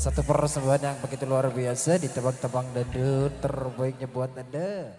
Satu persembahan yang begitu luar biasa ditebak-tebang dadu terbaiknya buat Anda.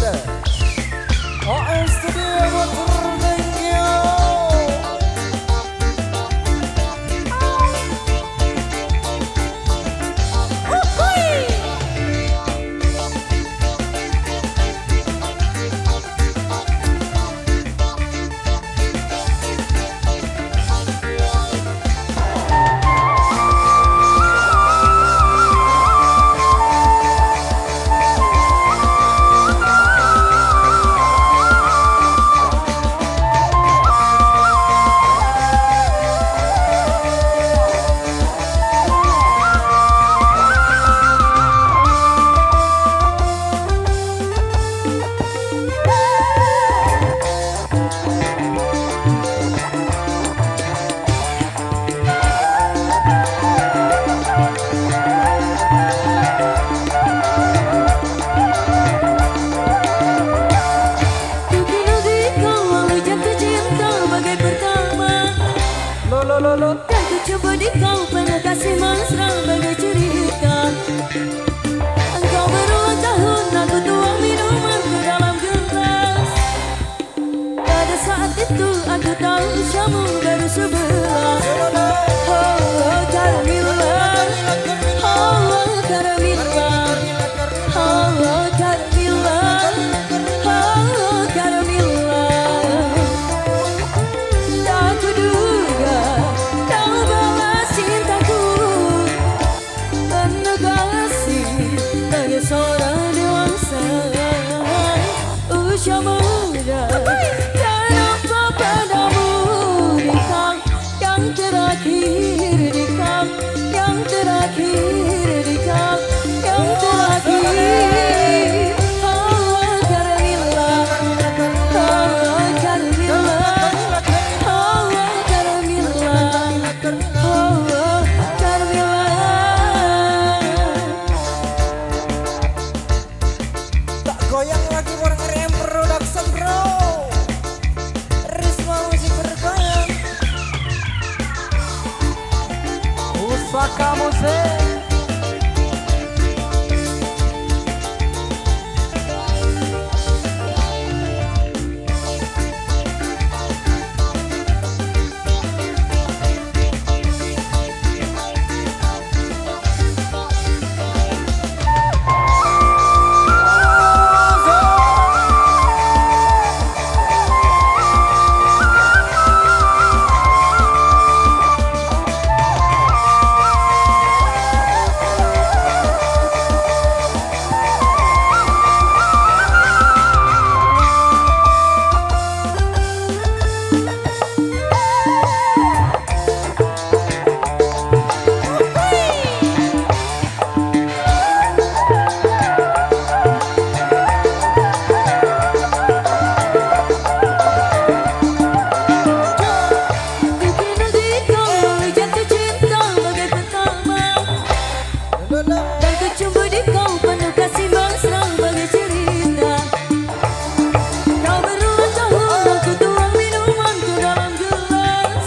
OM Studio Motor Bengkel. Dan ku coba di kau pernah kasih mesra bagai cerita. Engkau berulang tahun aku tuang minuman ke dalam gelas. Pada saat itu aku tahu kamu baru sebelah. Oh, oh Carmilla, oh, oh Carmilla, oh, oh Carmilla, oh, oh Carmilla. Tak kuduga kau balas cintaku, penuh kasih bagi seorang dewasa. Usia muda dan apa padamu di kau yang terakhir, di kau yang terakhir, di kau yang terakhir. Oh Carmilla, oh Carmilla, oh Carmilla, oh Carmilla. Tak goyang lagi Warner M Production bro. Risma musik bergoyang. Pusaka musik. Dan ku cumbu di kau penuh kasih mesra bagai cerita. Kau berulang tahun aku tuang minuman ke dalam gelas.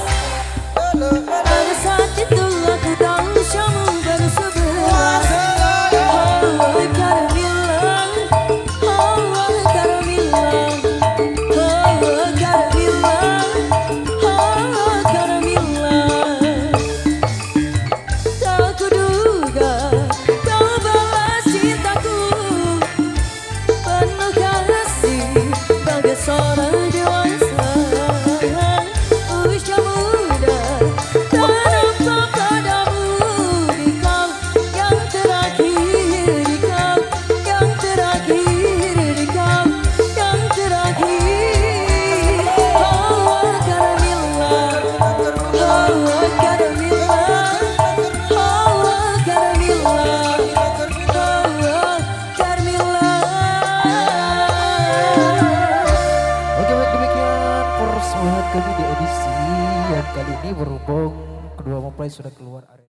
Pada saat itu aku tahu kamu baru sebelah. Oh Carmilla, oh Carmilla, oh Carmilla, oh Carmilla. Tak kuduga kau balas cintaku, penuh kasih bagai seorang dewasa. Usia muda dan apa padamu di kau yang terakhir, di kau yang terakhir, di kau yang terakhir. Oh Carmilla, oh Carmilla, oh Carmilla, oh Carmilla. Oke baik demikian persembahan kami di edisi yang kali ini berhubung kedua mempelai sudah keluar area.